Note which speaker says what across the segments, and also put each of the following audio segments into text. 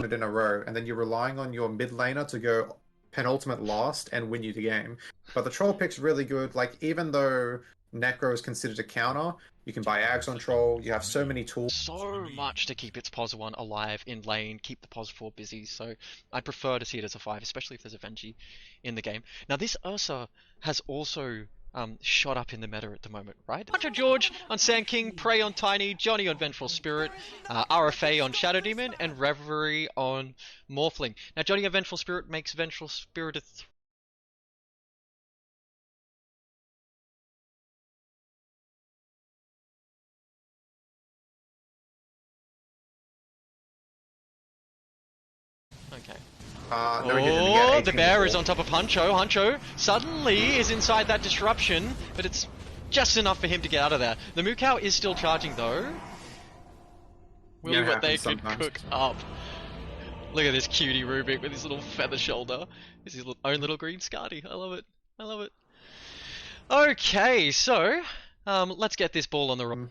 Speaker 1: done it in a row, and then you're relying on your mid laner to go penultimate last and win you the game. But the troll pick's really good. Like, even though Necro is considered a counter, you can buy Ags on troll. You have so many tools.
Speaker 2: So much to keep its pos 1 alive in lane, keep the pos 4 busy, so I'd prefer to see it as a 5, especially if there's a Venji in the game. Now this Ursa has also shot up in the meta at the moment, right? Hunter George on Sand King, Prey on Tiny, Johnny on Vengeful Spirit, RFA on Shadow Demon, and Reverie on Morphling. Now Johnny on Vengeful Spirit makes Vengeful Spirit a Okay.
Speaker 1: No,
Speaker 2: the bear is on top of Huncho. Huncho suddenly is inside that disruption, but it's just enough for him to get out of there. The Moo Cow is still charging though. Will what they could cook up. Look at this cutie Rubik with his little feather shoulder. This is his own little green Scardy. I love it. I love it. Okay, so let's get this ball on the road.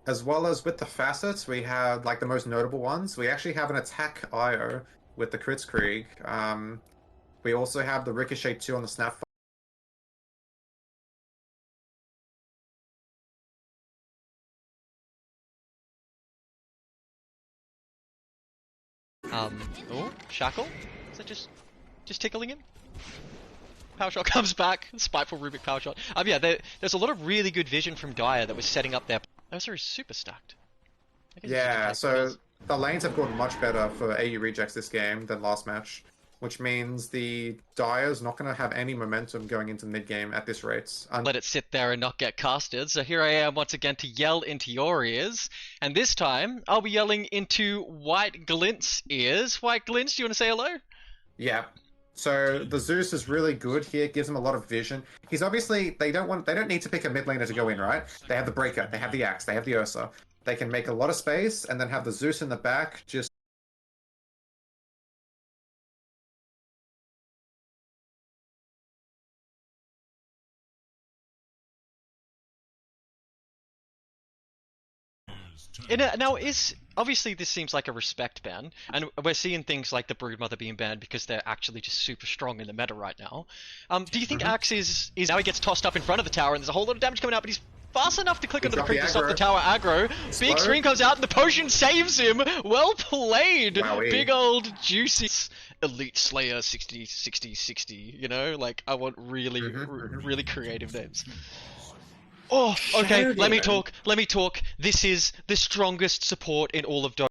Speaker 1: As well as with the facets, we have like the most notable ones. We actually have an attack IO with the Crits Krieg. We also have the Ricochet 2 on the Snap.
Speaker 2: Oh, Shackle? Is that just tickling him? Power Shot comes back. Spiteful Rubik Power Shot. Yeah, there's a lot of really good vision from Dire that was setting up their... Ursa is super stacked.
Speaker 1: Yeah, so the lanes have gotten much better for AU rejects this game than last match, which means the Dire's not going to have any momentum going into mid-game at this rate.
Speaker 2: Let it sit there and not get casted, so here I am once again to yell into your ears, and this time I'll be yelling into White Glint's ears. White Glint's, do you want to say hello?
Speaker 1: Yeah. So the Zeus is really good here, gives him a lot of vision. He's obviously, they don't need to pick a mid laner to go in, right? They have the Breaker, they have the Axe, they have the Ursa. They can make a lot of space and then have the Zeus in the back just
Speaker 2: Now, obviously this seems like a respect ban, and we're seeing things like the Broodmother being banned because they're actually just super strong in the meta right now. Do you think Axe is now he gets tossed up in front of the tower and there's a whole lot of damage coming out, but he's fast enough to click onto the creep to stop the tower aggro. Big screen comes out and the potion saves him. Well played.
Speaker 1: Wowie.
Speaker 2: Big old juicy Elite Slayer 60 60 60, you know? Like, I want really really creative names. Oh, okay, let me talk. This is the strongest support in all of Dota.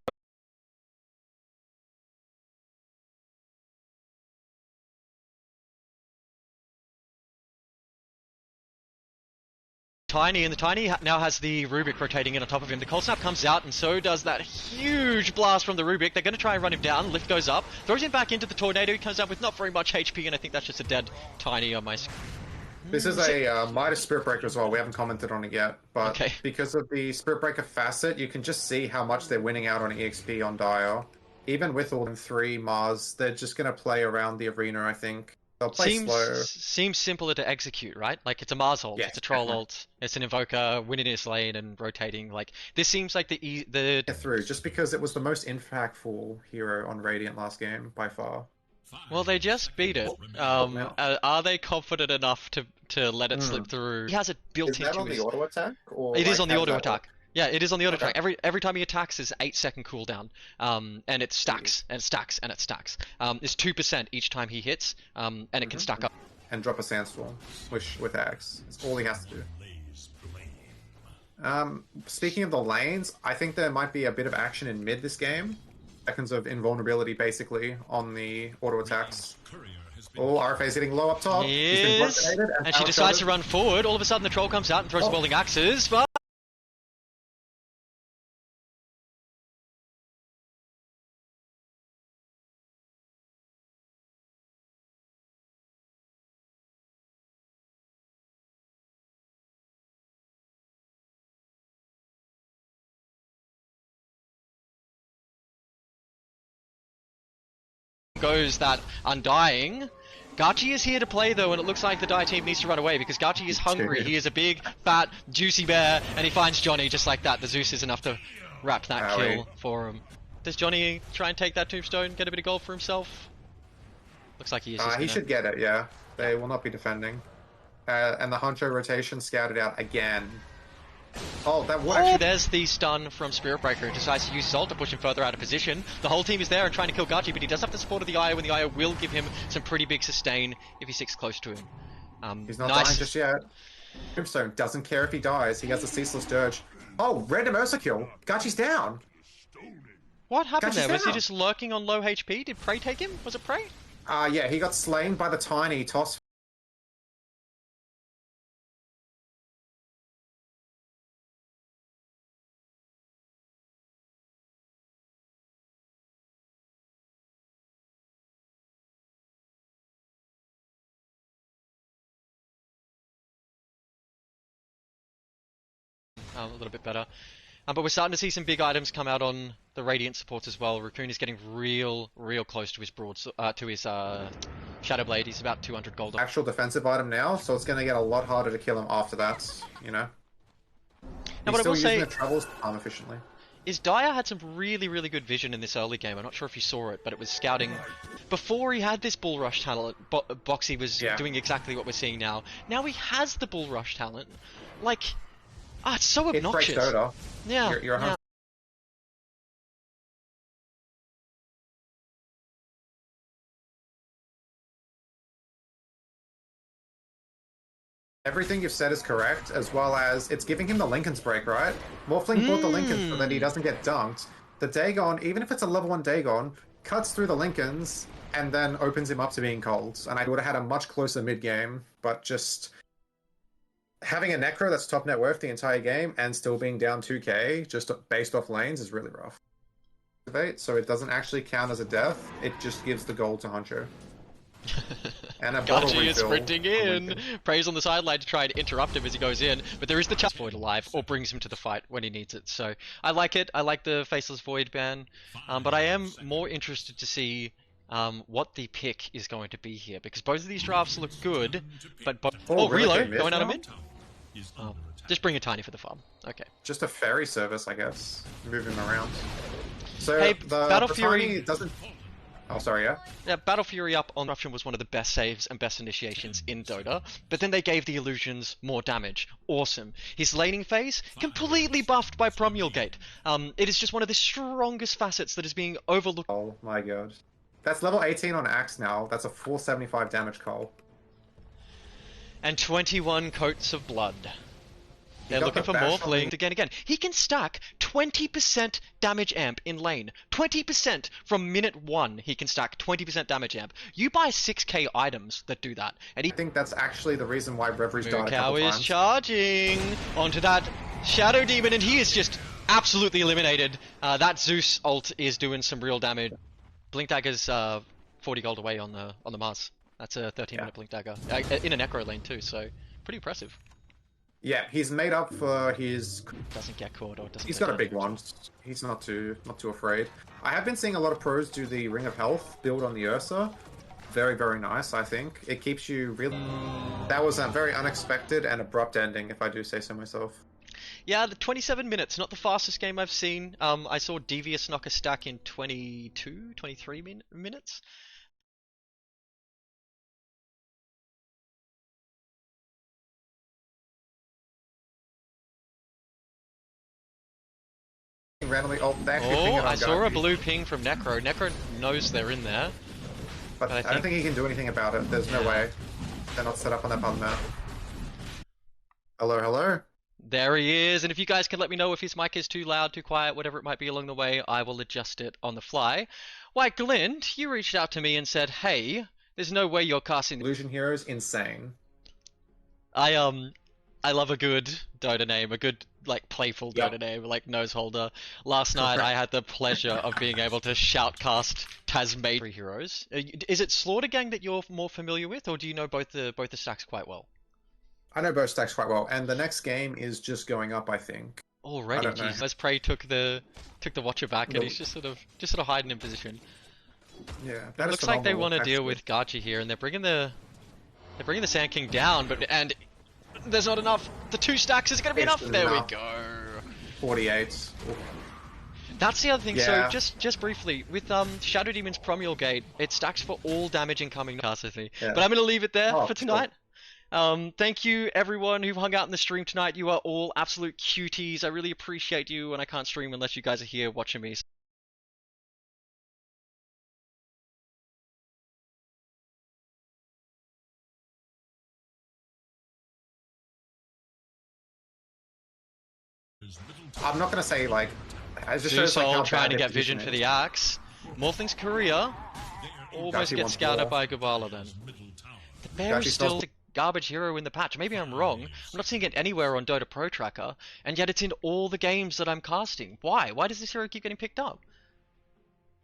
Speaker 2: Tiny, and the Tiny now has the Rubik rotating in on top of him. The Cold Snap comes out, and so does that huge blast from the Rubik. They're going to try and run him down. Lift goes up, throws him back into the Tornado. He comes out with not very much HP, and I think that's just a dead Tiny on my screen.
Speaker 1: This is a Midas Spirit Breaker as well. We haven't commented on it yet, but because of the Spirit Breaker facet, you can just see how much they're winning out on EXP on Dire. Even with all them 3 Mars, they're just going to play around the arena, I think. They'll play slow.
Speaker 2: Seems simpler to execute, right? Like, it's a Mars ult, it's a Troll ult, it's an Invoker, winning his lane and rotating. Like, this seems like the
Speaker 1: through, just because it was the most impactful hero on Radiant last game, by far.
Speaker 2: Well, they just beat it. Are they confident enough to let it slip through? He has it built into his...
Speaker 1: Is that on the auto attack? Or
Speaker 2: it is on the auto attack. Yeah, it is on the auto attack. Every time he attacks is 8-second cooldown. And it stacks, and it stacks, and it stacks. It's 2% each time he hits, and it can stack up.
Speaker 1: And drop a Sandstorm with Axe. That's all he has to do. Speaking of the lanes, I think there might be a bit of action in mid this game. Seconds of invulnerability, basically, on the auto attacks. Oh, RFA's getting low up top.
Speaker 2: And she decides to run forward. All of a sudden, the Troll comes out and throws Rolling Axes, but... goes that Undying. Gachi is here to play though, and it looks like the Dire team needs to run away because Gachi is hungry. He is a big, fat, juicy bear, and he finds Johnny just like that. The Zeus is enough to wrap that kill for him. Does Johnny try and take that tombstone, get a bit of gold for himself? Looks like he is.
Speaker 1: He should get it, yeah. They will not be defending. And the Honcho rotation scouted out again. Oh, that would actually...
Speaker 2: There's the stun from Spirit Breaker. Decides to use his ult to push him further out of position. The whole team is there and trying to kill Gachi, but he does have the support of the Io, and the Io will give him some pretty big sustain if he sticks close to him.
Speaker 1: He's not dying just yet. Tombstone doesn't care if he dies. He has a ceaseless dirge. Oh, random Ursa kill. Gachi's down.
Speaker 2: What happened there? Was he just lurking on low HP? Did Prey take him? Was it Prey?
Speaker 1: Yeah, he got slain by the tiny toss.
Speaker 2: A little bit better. But we're starting to see some big items come out on the Radiant supports as well. Raccoon is getting real close to his Shadow Blade. He's about 200 gold.
Speaker 1: Actual defensive item now, so it's going to get a lot harder to kill him after that, you know?
Speaker 2: Now, what I will say,
Speaker 1: the travels efficiently.
Speaker 2: Is Dyer had some really good vision in this early game. I'm not sure if you saw it, but it was scouting. Before he had this Bull Rush talent, Boxy was doing exactly what we're seeing now. Now he has the Bull Rush talent. Like... it's so obnoxious.
Speaker 1: It breaks Dota.
Speaker 2: Yeah.
Speaker 1: You're
Speaker 2: yeah.
Speaker 1: Everything you've said is correct, as well as it's giving him the Linken's break, right? Morphling bought the Linken's so that he doesn't get dunked. The Dagon, even if it's a level 1 Dagon, cuts through the Linken's and then opens him up to being cold. And I would have had a much closer mid-game, but just... having a Necro that's top net worth the entire game and still being down 2k just based off lanes is really rough. So it doesn't actually count as a death, it just gives the gold to Honcho. And a bottle
Speaker 2: Gachi is
Speaker 1: refill
Speaker 2: sprinting in. Prays on the sideline to try and interrupt him as he goes in, but there is the chance Void alive, or brings him to the fight when he needs it. So I like it. I like the Faceless Void ban, but I am more interested to see what the pick is going to be here, because both of these drafts look good, but reload going out of mid. Just bring a tiny for the farm. Okay.
Speaker 1: Just a ferry service, I guess. Move him around. So
Speaker 2: hey,
Speaker 1: the
Speaker 2: Battle Fury
Speaker 1: doesn't. Oh, sorry, yeah?
Speaker 2: Yeah, Battle Fury up on Disruption was one of the best saves and best initiations in Dota, but then they gave the illusions more damage. Awesome. His laning phase, completely buffed by Promulgate. It is just one of the strongest facets that is being overlooked.
Speaker 1: Oh my god. That's level 18 on Axe now. That's a 475 damage call.
Speaker 2: And 21 coats of blood. They're looking for more fling again. He can stack 20% damage amp in lane. 20% from minute 1, he can stack 20% damage amp. You buy 6k items that do that. And I
Speaker 1: think that's actually the reason why Reveries died a couple
Speaker 2: times.
Speaker 1: is
Speaker 2: charging onto that Shadow Demon, and he is just absolutely eliminated. That Zeus ult is doing some real damage. Blink Dagger's 40 gold away on the Mars. That's a 13-minute Blink Dagger. In a Necro lane too, so pretty impressive.
Speaker 1: Yeah, he's made up for his...
Speaker 2: Doesn't get caught or doesn't...
Speaker 1: He's got a big one. He's not too afraid. I have been seeing a lot of pros do the Ring of Health build on the Ursa. Very nice, I think. It keeps you really... That was a very unexpected and abrupt ending, if I do say so myself.
Speaker 2: Yeah, the 27 minutes, not the fastest game I've seen. I saw Devious knock a stack in 22, 23 minutes.
Speaker 1: Randomly,
Speaker 2: I saw a blue ping from Necro. Necro knows they're in there.
Speaker 1: But I don't think he can do anything about it. There's no way. They're not set up on that part of the map. Hello?
Speaker 2: There he is, and if you guys can let me know if his mic is too loud, too quiet, whatever it might be along the way, I will adjust it on the fly. Why, Glint, you reached out to me and said, hey, there's no way you're casting...
Speaker 1: Illusion Hero's insane.
Speaker 2: I love a good Dota name, a good, like, playful Dota name, like Noseholder. Last night I had the pleasure of being able to shoutcast Tasmanian heroes. Is it Slaughter Gang that you're more familiar with, or do you know both the stacks quite well? I
Speaker 1: know both stacks quite well, and the next game is just going up, I think.
Speaker 2: Already, jeez. As Prey took the Watcher back, and he's just sort of hiding in position.
Speaker 1: Yeah,
Speaker 2: it looks like they want to deal with Gachi here, and they're bringing the Sand King down, and there's not enough. The 2 stacks is going to be enough. There we go.
Speaker 1: 48.
Speaker 2: That's the other thing. Yeah. So just briefly, with Shadow Demon's Promial Gate, it stacks for all damage incoming cast with me. Yeah. But I'm going to leave it there for tonight. Sure. Thank you everyone who hung out in the stream tonight. You are all absolute cuties. I really appreciate you, and I can't stream unless you guys are here watching me.
Speaker 1: I'm not going to say, like...
Speaker 2: I just shows like trying to get vision for the axe. Morphling's career almost gets scouted by Gubala then. The bear is still a garbage hero in the patch. Maybe I'm wrong. I'm not seeing it anywhere on Dota Pro Tracker, and yet it's in all the games that I'm casting. Why? Why does this hero keep getting picked up?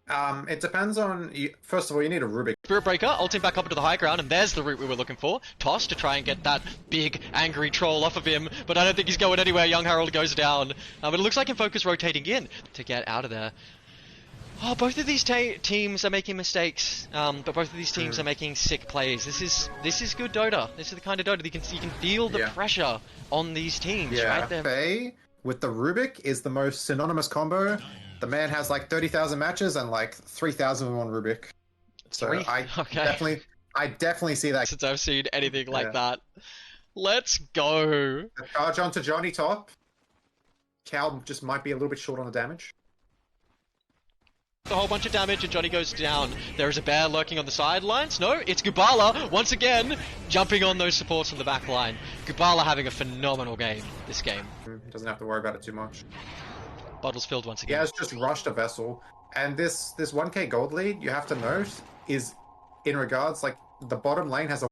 Speaker 1: It depends on... First of all, you need a Rubik.
Speaker 2: Spirit Breaker, ulting back up into the high ground, and there's the route we were looking for. Toss to try and get that big, angry troll off of him, but I don't think he's going anywhere. Young Harold goes down. But it looks like Infoca's rotating in to get out of there. Oh, both of these teams are making mistakes, but both of these teams are making sick plays. This is good Dota. This is the kind of Dota that you can feel the pressure on these teams right there.
Speaker 1: Faye with the Rubik is the most synonymous combo. The man has like 30,000 matches and like 3,000 on Rubik. So I definitely see that.
Speaker 2: Since I've seen anything like that. Let's go.
Speaker 1: Charge onto Johnny top. Cal just might be a little bit short on the damage.
Speaker 2: A whole bunch of damage and Johnny goes down. There is a bear lurking on the sidelines. No, it's Gubala once again jumping on those supports on the back line. Gubala having a phenomenal game this game.
Speaker 1: Doesn't have to worry about it too much.
Speaker 2: Bottles filled once again.
Speaker 1: He has just rushed a vessel. And this 1k gold lead, you have to note, is in regards, like, the bottom lane has a...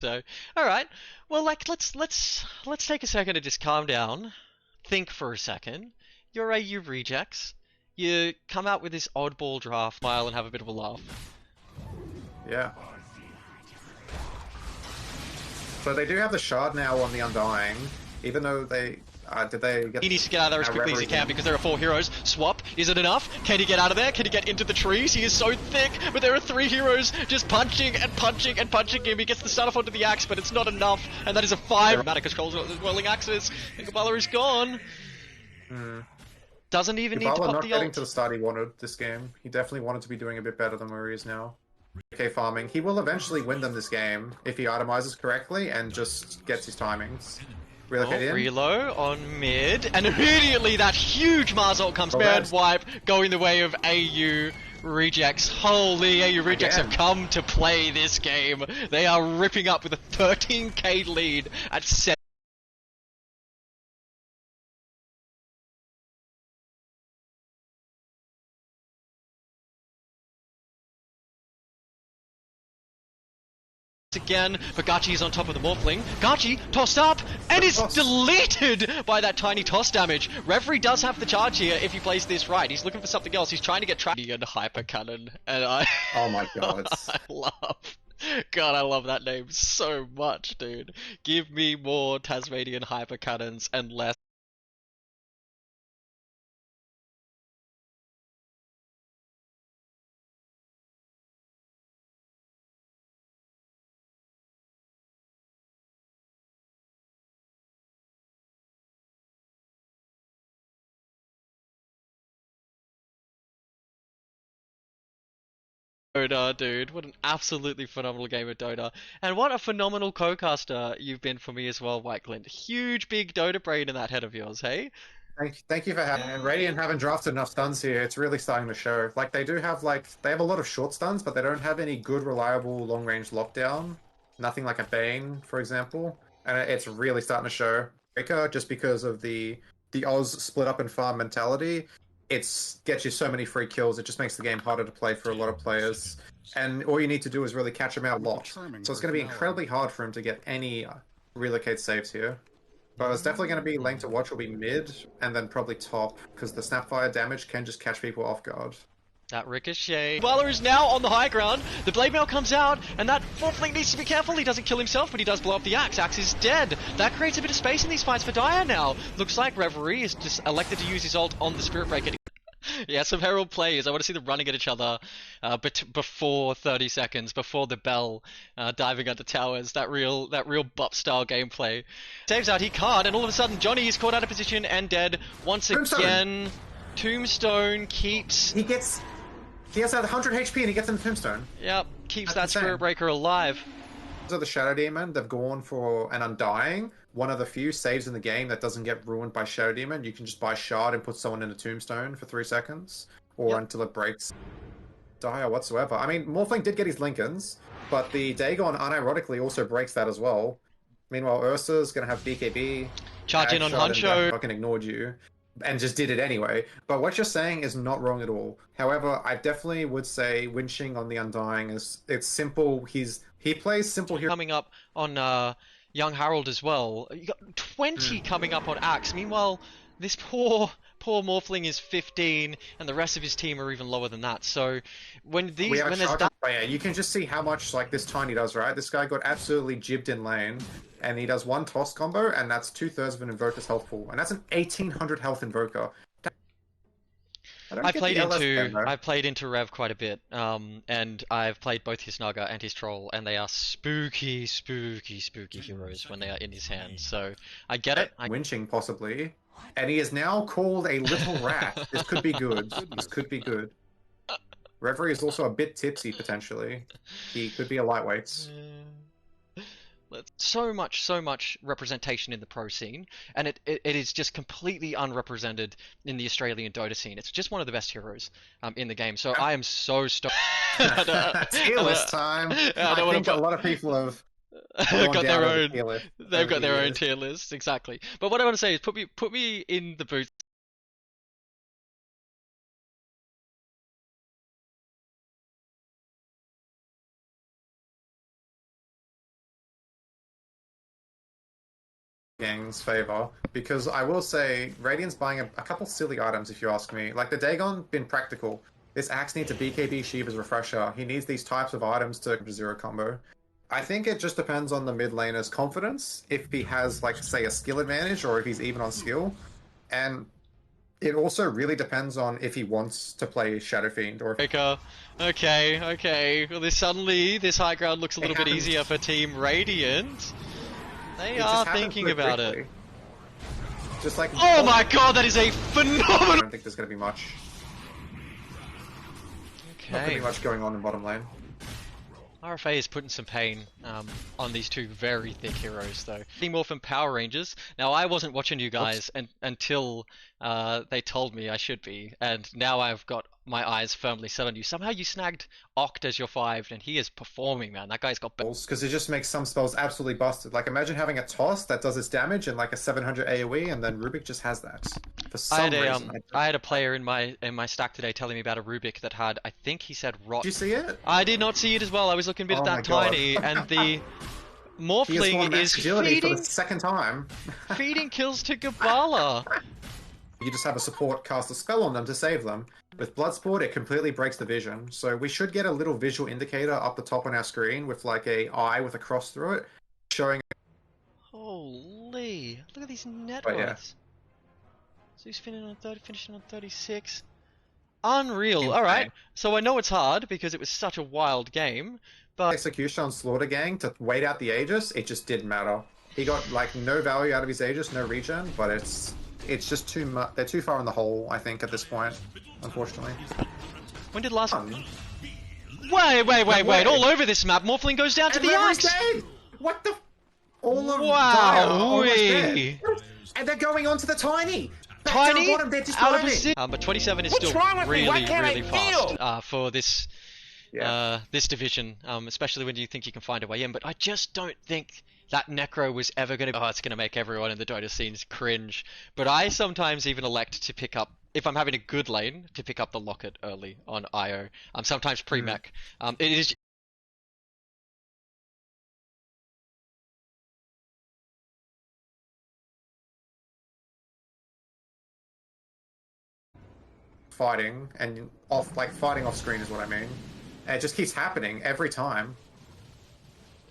Speaker 2: So, alright. Well, like, let's take a second to just calm down. Think for a second. You're AU rejects. You come out with this oddball draft, smile and have a bit of a laugh.
Speaker 1: Yeah. So they do have the shard now on the Undying, even though they... did they get...
Speaker 2: He needs to get out of there as quickly as he can because there are 4 heroes. Swap, is it enough? Can he get out of there? Can he get into the trees? He is so thick, but there are 3 heroes just punching and punching and punching him. He gets the start off onto the axe, but it's not enough, and that is a 5. Dramatic calls the whirling axes, and Gubala is gone. Doesn't even need to pop the ult.
Speaker 1: Not getting to the start he wanted this game. He definitely wanted to be doing a bit better than where he is now. Okay, farming. He will eventually win them this game if he itemizes correctly and just gets his timings.
Speaker 2: Relo on mid, and immediately that huge Mars ult comes. Bad wipe going the way of AU rejects. Holy, AU rejects have come to play this game. They are ripping up with a 13k lead at 7. Again, but Gachi is on top of the Morphling. Gachi tossed up and is deleted by that tiny toss damage. Reverie does have the charge here if he plays this right. He's looking for something else. He's trying to get trapped. And Hyper Cannon, and
Speaker 1: oh my god,
Speaker 2: I love that name so much, dude. Give me more Tasmanian Hyper Cannons and less. Dota, dude. What an absolutely phenomenal game of Dota. And what a phenomenal co-caster you've been for me as well, White Clint. Huge, big Dota brain in that head of yours, hey?
Speaker 1: Thank you for having me. And Radiant haven't drafted enough stuns here. It's really starting to show. Like, they do have, like, they have a lot of short stuns, but they don't have any good, reliable, long-range lockdown. Nothing like a Bane, for example. And it's really starting to show. Breaker, just because of the Oz split up and farm mentality, gets you so many free kills. It just makes the game harder to play for a lot of players. And all you need to do is really catch him out a lot. So it's going to be incredibly hard for him to get any relocate saves here. But it's definitely going to be lane to watch will be mid, and then probably top, because the Snapfire damage can just catch people off guard.
Speaker 2: That ricochet. Gubala is now on the high ground. The blade mail comes out, and that Morphling needs to be careful. He doesn't kill himself, but he does blow up the axe. Axe is dead. That creates a bit of space in these fights for Dire now. Looks like Reverie is just elected to use his ult on the Spirit Breaker. Yeah, some Herald plays. I want to see them running at each other before 30 seconds, before the bell, diving under towers. That real bup style gameplay. Saves out, he can't, and all of a sudden Johnny is caught out of position and dead once again. Tombstone keeps...
Speaker 1: He has 100 HP and he gets in the Tombstone.
Speaker 2: Yep, keeps that Spirit Breaker alive.
Speaker 1: The Shadow Demon, they've gone for an Undying. One of the few saves in the game that doesn't get ruined by Shadow Demon. You can just buy Shard and put someone in a Tombstone for 3 seconds, or until it breaks dire whatsoever. I mean, Morphling did get his Lincolns, but the Dagon unironically also breaks that as well. Meanwhile, Ursa's gonna have BKB.
Speaker 2: Charge in on Honcho.
Speaker 1: Fucking ignored you. And just did it anyway. But what you're saying is not wrong at all. However, I definitely would say winching on the Undying it's simple. He plays simple here.
Speaker 2: Coming up on Young Harold as well. You got 20 coming up on Axe. Meanwhile, this poor Morphling is 15, and the rest of his team are even lower than that. So when there's that,
Speaker 1: yeah, you can just see how much like this Tiny does, right? This guy got absolutely jibbed in lane, and he does one toss combo, and that's 2/3 of an Invoker's health pool, and that's an 1800 health Invoker. I played into Rev quite a bit, and I've played both his Naga and his Troll, and they are spooky heroes when they are in his hands. So I get it. Winching possibly, and he is now called a little rat. This could be good. This could be good. Reverie is also a bit tipsy potentially. He could be a lightweight.
Speaker 2: So much representation in the pro scene, and it is just completely unrepresented in the Australian Dota scene. It's just one of the best heroes in the game. So I am so stoked.
Speaker 1: Tier list time. I think a lot of people have
Speaker 2: got their own. They've got their own tier list, exactly. But what I want to say is put me in the booth.
Speaker 1: Gang's favor, because I will say Radiant's buying a couple silly items if you ask me. Like the Dagon been practical. This Axe needs a BKB Shiva's refresher. He needs these types of items to zero combo. I think it just depends on the mid laner's confidence, if he has like say a skill advantage or if he's even on skill. And it also really depends on if he wants to play Shadow Fiend or Okay. Well, this high ground looks a little bit easier for Team Radiant. They are thinking about it. Just like
Speaker 2: oh my god, that is a phenomenal.
Speaker 1: I don't think there's going to be much.
Speaker 2: Okay.
Speaker 1: Not going to be much going on in bottom lane.
Speaker 2: RFA is putting some pain on these two very thick heroes, though. Team Morphin Power Rangers. Now, I wasn't watching you guys until they told me I should be, and now I've got my eyes firmly set on you. Somehow you snagged Oct as your 5, and he is performing, man. That guy's got
Speaker 1: because it just makes some spells absolutely busted. Like, imagine having a toss that does its damage and like a 700 AoE, and then Rubik just has that. For some reason.
Speaker 2: I had a player in my stack today telling me about a Rubik that had, I think he said rot.
Speaker 1: Did you see it?
Speaker 2: I did not see it as well. I was looking a bit at that tiny, and the Morphling is feeding
Speaker 1: for the second time.
Speaker 2: Feeding kills to Gabala.
Speaker 1: You just have a support cast a spell on them to save them. With Bloodsport, it completely breaks the vision. So we should get a little visual indicator up the top on our screen with like a eye with a cross through it, showing.
Speaker 2: Holy! Look at these net worths. Yeah. So he's finishing on 36. Unreal. All right. So I know it's hard because it was such a wild game, but
Speaker 1: execution on Slaughter Gang to wait out the Aegis, it just didn't matter. He got like no value out of his Aegis, no regen, but it's just too much. They're too far in the hole, I think, at this point, unfortunately.
Speaker 2: When did last one? Wait! All over this map, Morphling goes down to the Axe.
Speaker 1: What the? All of
Speaker 2: wow!
Speaker 1: And they're going on to the Tiny.
Speaker 2: Tiny
Speaker 1: out of position.
Speaker 2: But 27 is still really fast for this this division, especially when you think you can find a way in. But I just don't think that Necro was ever going to... Oh, it's going to make everyone in the Dota scenes cringe. But I sometimes even elect to pick up, if I'm having a good lane, to pick up the Locket early on IO. Sometimes pre-mech. It is...
Speaker 1: Fighting and fighting off screen is what I mean. And it just keeps happening every time.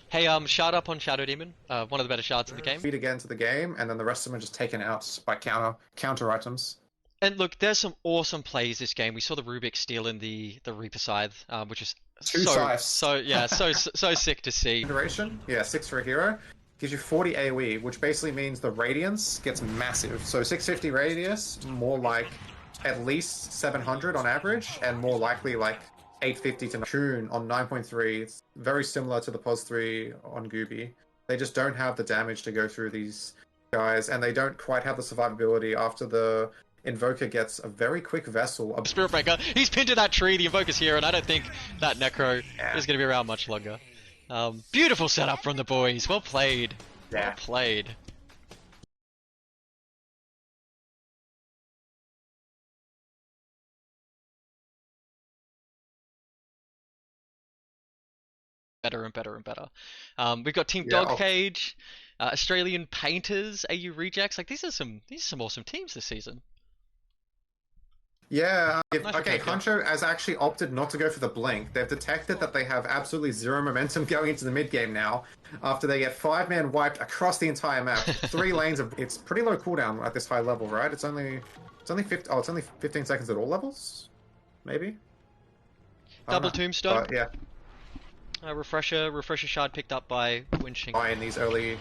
Speaker 2: Hey, shard up on Shadow Demon. One of the better shards in the game.
Speaker 1: Feed again to the game, and then the rest of them are just taken out by counter items.
Speaker 2: And look, there's some awesome plays this game. We saw the Rubik steal in the Reaper Scythe, which is so sick to see.
Speaker 1: Duration, yeah, 6 for a hero. Gives you 40 AoE, which basically means the radiance gets massive. So 650 radius, more like at least 700 on average, and more likely like 850 to Coon on 9.3. It's very similar to the POS 3 on Gooby. They just don't have the damage to go through these guys, and they don't quite have the survivability after the Invoker gets a very quick Vessel.
Speaker 2: Spirit Breaker, he's pinned to that tree, the Invoker's here, and I don't think that Necro is going to be around much longer. Beautiful setup from the boys. Well played.
Speaker 1: Yeah.
Speaker 2: Well played. Better and better and better. We've got Team Dogcage, Australian Painters, AU Rejects. Like these are some awesome teams this season.
Speaker 1: Yeah, okay, Huncho has actually opted not to go for the Blink. They've detected that they have absolutely zero momentum going into the mid-game now, after they get 5-man wiped across the entire map. 3 lanes of... It's pretty low cooldown at this high level, right? It's only 15 seconds at all levels? Maybe?
Speaker 2: Double Tombstone?
Speaker 1: Yeah.
Speaker 2: Refresher shard picked up by Winching.
Speaker 1: In these early...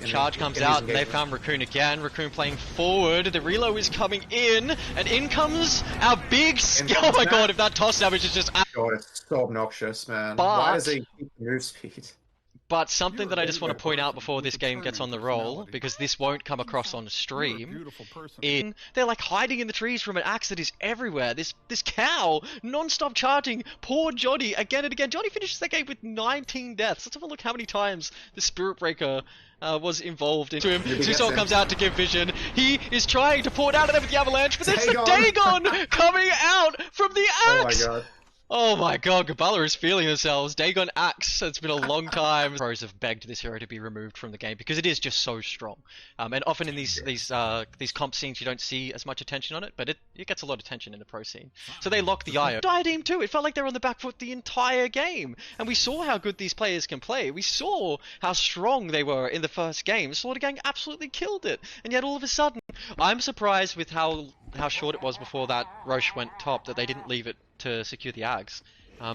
Speaker 2: Charge comes out, and they found Raccoon again. Raccoon playing forward, the reload is coming in, and in comes our big... Oh my god, if that toss damage is just...
Speaker 1: God, it's so obnoxious, man. Why does he keep move speed?
Speaker 2: But something that I just want to point out before this game gets on the roll, because this won't come across on stream, they're like hiding in the trees from an axe that is everywhere. This cow, non-stop charging, poor Johnny, again and again. Johnny finishes the game with 19 deaths. Let's have a look how many times the Spirit Breaker was involved into him. Susol comes out to give vision. He is trying to pour it out of there with the avalanche, but there's the Dagon coming out from the axe!
Speaker 1: Oh my god.
Speaker 2: Oh my god, Gabala is feeling themselves. Dagon Axe, it's been a long time. Pros have begged this hero to be removed from the game because it is just so strong. And often in these comp scenes you don't see as much attention on it, but it gets a lot of attention in the pro scene. So they lock the IO. Diadem too, it felt like they were on the back foot the entire game. And we saw how good these players can play. We saw how strong they were in the first game. Slaughter Gang absolutely killed it. And yet all of a sudden, I'm surprised with how short it was before that Roche went top that they didn't leave it to secure the Ags.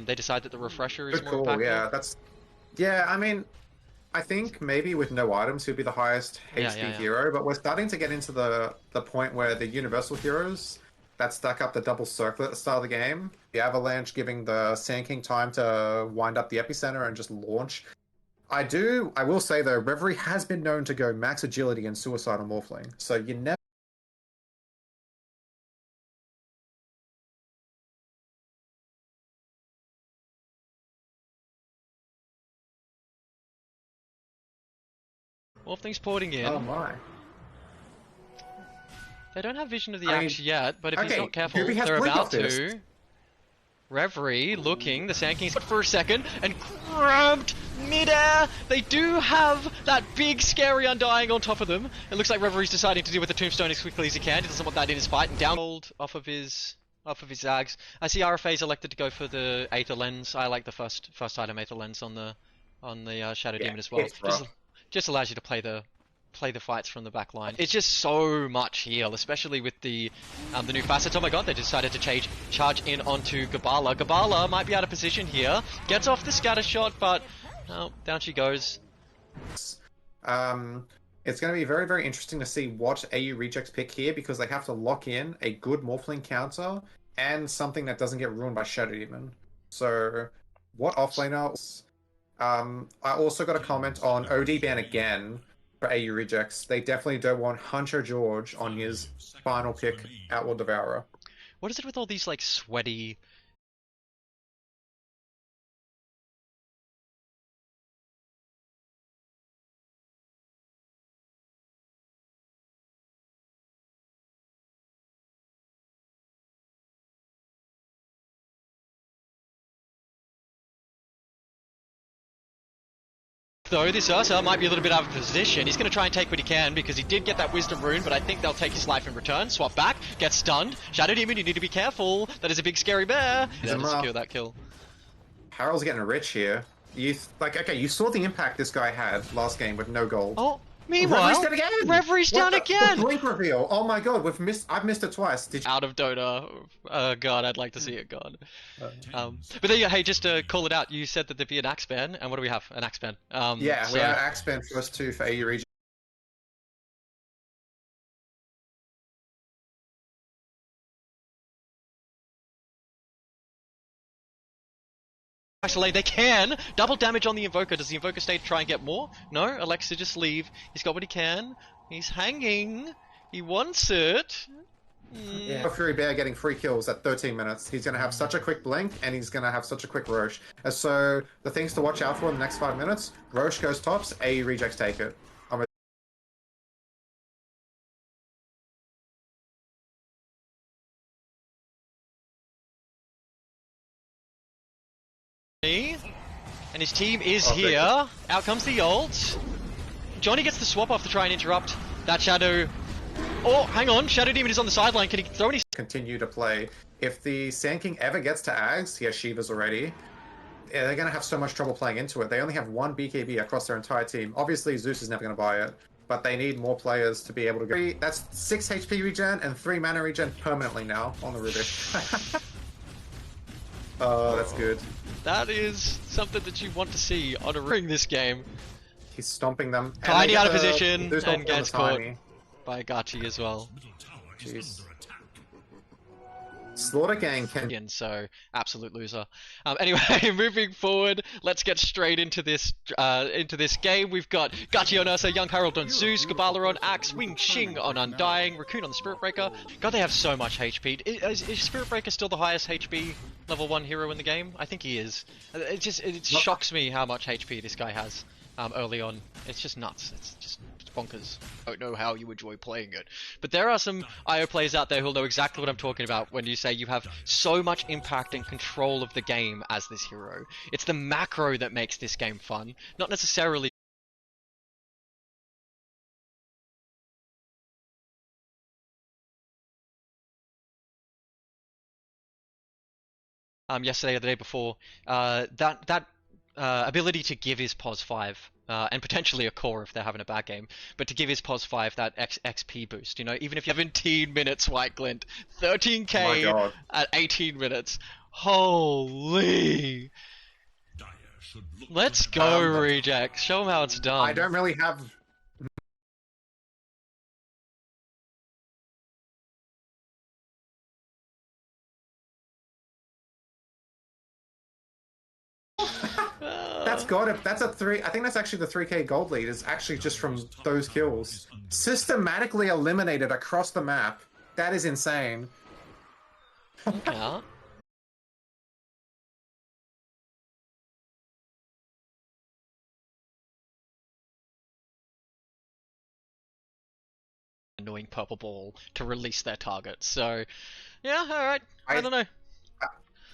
Speaker 2: They decide that the Refresher is more impactful.
Speaker 1: Yeah, I mean, I think maybe with no items he'd be the highest HP hero, but we're starting to get into the point where the universal heroes that stack up the double circle at the start of the game, the Avalanche giving the Sand King time to wind up the epicenter and just launch. I will say though, Reverie has been known to go max agility and suicide on Morphling, so you never...
Speaker 2: Morphling's porting in.
Speaker 1: Oh my.
Speaker 2: They don't have vision of the axe yet, but if he's not careful, they're about to. Reverie looking, the Sand King's for a second, and grabbed mid-air! They do have that big scary Undying on top of them. It looks like Reverie's deciding to deal with the Tombstone as quickly as he can. He doesn't want that in his fight, and down off of his Zags. I see RFA's elected to go for the Aether Lens. I like the first item Aether Lens on the Shadow Demon as well. Just allows you to play the fights from the back line. It's just so much heal, especially with the new facets. Oh my god, they decided to charge in onto Gabala. Gabala might be out of position here. Gets off the scatter shot, but down she goes.
Speaker 1: It's going to be very, very interesting to see what AU Rejects pick here, because they have to lock in a good Morphling counter and something that doesn't get ruined by Shadow Demon. So, what offlaner... I also got a comment on OD ban again for AU Rejects. They definitely don't want Huncho George on his final pick, Outlaw Devourer.
Speaker 2: What is it with all these, like, sweaty... Though this Ursa might be a little bit out of position. He's going to try and take what he can because he did get that Wisdom Rune, but I think they'll take his life in return. Swap back, get stunned. Shadow Demon, you need to be careful. That is a big scary bear. He's going to secure that kill.
Speaker 1: Harold's getting rich here. You saw the impact this guy had last game with no gold.
Speaker 2: Oh, Meanwhile,
Speaker 1: Reveries down again!
Speaker 2: Reveries down again!
Speaker 1: The blink reveal! Oh my god, I've missed it twice.
Speaker 2: Out of Dota. God, I'd like to see it gone. But there you go. Hey, just to call it out, you said that there'd be an axe ban, and what do we have? An axe ban.
Speaker 1: Yeah, we have axe ban first 2 for AU region.
Speaker 2: Actually, they can! Double damage on the Invoker. Does the Invoker stay to try and get more? No, Alexa just leave. He's got what he can. He's hanging. He wants it.
Speaker 1: Yeah. Fury Bear getting 3 kills at 13 minutes. He's going to have such a quick blink, and he's going to have such a quick Roche. And so, the things to watch out for in the next 5 minutes, Roche goes tops, AU rejects take it.
Speaker 2: And his team is here. Out comes the ult. Johnny gets the swap off to try and interrupt that Shadow. Oh, hang on. Shadow Demon is on the sideline. Can he throw any...
Speaker 1: Continue to play. If the Sand King ever gets to Ags, he has Shivas already. They're going to have so much trouble playing into it. They only have 1 BKB across their entire team. Obviously, Zeus is never going to buy it. But they need more players to be able to go. That's 6 HP regen and 3 mana regen permanently now on the Rubik. Oh, that's good.
Speaker 2: That is something that you want to see on a ring this game.
Speaker 1: He's stomping them.
Speaker 2: Tiny out of position and gets caught by Gachi as well.
Speaker 1: Jeez. Slaughter Gang can...
Speaker 2: So, absolute loser. Anyway, moving forward, let's get straight into this game. We've got Gachi on Ursa, Young Harold on Zeus, Gabala on Axe, Wing Xing on Undying, Raccoon on the Spirit Breaker. God, they have so much HP. Is Spirit Breaker still the highest HP level 1 hero in the game? I think he is. It shocks me how much HP this guy has early on. It's just nuts. It's just bonkers. I don't know how you enjoy playing it. But there are some IO players out there who'll know exactly what I'm talking about when you say you have so much impact and control of the game as this hero. It's the macro that makes this game fun, not necessarily yesterday or the day before, that ability to give his POS 5, and potentially a core if they're having a bad game, but to give his POS 5 that XP boost, you know, even if you have 17 minutes White Glint, 13k at 18 minutes, holy! Let's go, Reject, show them how it's done.
Speaker 1: I don't really have... That's got it. That's a 3. I think that's actually the 3k gold lead. Is actually just from those kills. Systematically eliminated across the map. That is insane.
Speaker 2: Yeah. Annoying purple ball to release their target. So, yeah, alright. I don't know.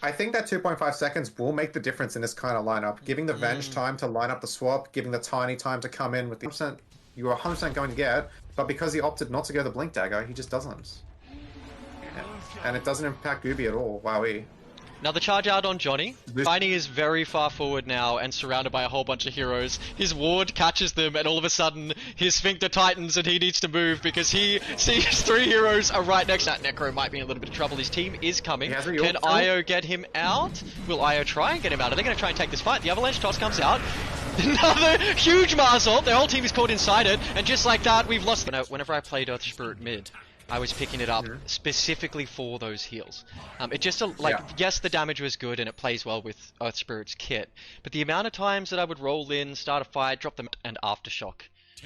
Speaker 1: I think that 2.5 seconds will make the difference in this kind of lineup. Giving the Venge time to line up the swap, giving the Tiny time to come in with the 100% you are 100% going to get, but because he opted not to go the Blink Dagger, he just doesn't. Yeah. And it doesn't impact Gooby at all. Wowee.
Speaker 2: Now the charge out on Johnny. Tiny is very far forward now and surrounded by a whole bunch of heroes. His ward catches them and all of a sudden his sphincter tightens and he needs to move because he sees 3 heroes are right next to that. Necro might be in a little bit of trouble. His team is coming. Can Io get him out? Will Io try and get him out? Are they going to try and take this fight? The Avalanche toss comes out. Another huge Mars ult. Their whole team is caught inside it and just like that we've lost. Whenever I played Earth Spirit mid, I was picking it up specifically for those heals. It just, yes, the damage was good and it plays well with Earth Spirit's kit, but the amount of times that I would roll in, start a fight, drop them, and Aftershock.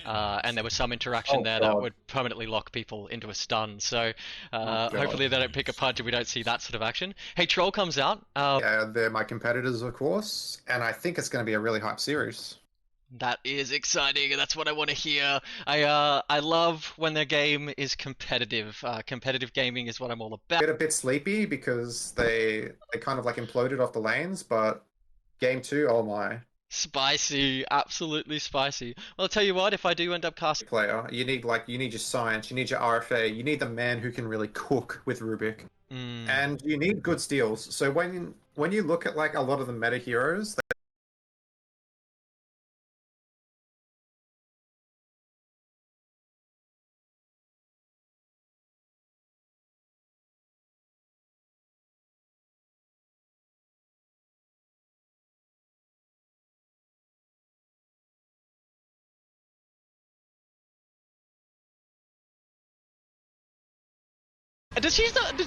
Speaker 2: And there was some interaction that would permanently lock people into a stun, so hopefully they don't pick a punch and we don't see that sort of action. Hey, Troll comes out.
Speaker 1: Yeah, they're my competitors, of course, and I think it's going to be a really hype series.
Speaker 2: That is exciting, and that's what I want to hear. I love when the game is competitive. Competitive gaming is what I'm all about.
Speaker 1: Get a bit sleepy because they kind of like imploded off the lanes, but game 2, oh my.
Speaker 2: Spicy, absolutely spicy. Well, I'll tell you what, if I do end up casting
Speaker 1: player, you need your science, you need your RFA, you need the man who can really cook with Rubik. And you need good steals. So when you look at like a lot of the meta heroes,
Speaker 2: Does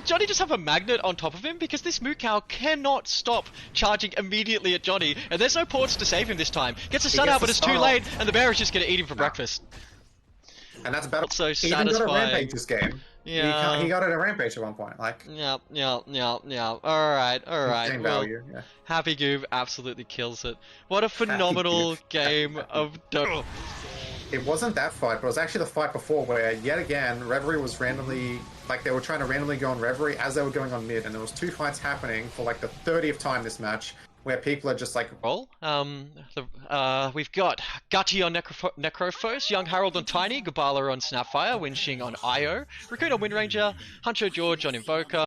Speaker 2: Johnny just have a magnet on top of him? Because this moo cow cannot stop charging immediately at Johnny, and there's no ports to save him this time. Gets a stun out, but it's too late, and the bear is just going to eat him for breakfast.
Speaker 1: And that's battle.
Speaker 2: So
Speaker 1: he even got a rampage this game.
Speaker 2: Yeah.
Speaker 1: He got it a rampage at one point. Like.
Speaker 2: Yeah. Alright.
Speaker 1: Well, value, yeah.
Speaker 2: Happy Goob absolutely kills it. What a phenomenal game of Dodo.
Speaker 1: It wasn't that fight, but it was actually the fight before where, yet again, Reverie was randomly... Like, they were trying to randomly go on Reverie as they were going on mid, and there was 2 fights happening for, like, the 30th time this match, where people are just like...
Speaker 2: Well, we've got Gutty on Necrophos, Young Harold on Tiny, Gabala on Snapfire, Winxing on Io, Raccoon on Windranger, Huncho George on Invoker,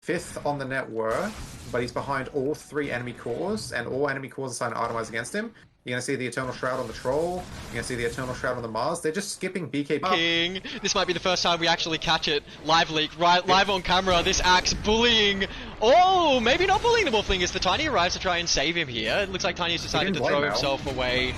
Speaker 1: fifth on the net worth, but he's behind all 3 enemy cores, and all enemy cores are starting to itemize against him. You're going to see the Eternal Shroud on the Troll, you're going to see the Eternal Shroud on the Mars. They're just skipping BK
Speaker 2: King. This might be the first time we actually catch it. Live leak, live on camera, this axe bullying. Oh, maybe not bullying the Wolfling as the Tiny arrives to try and save him here. It looks like Tiny's decided to throw himself away.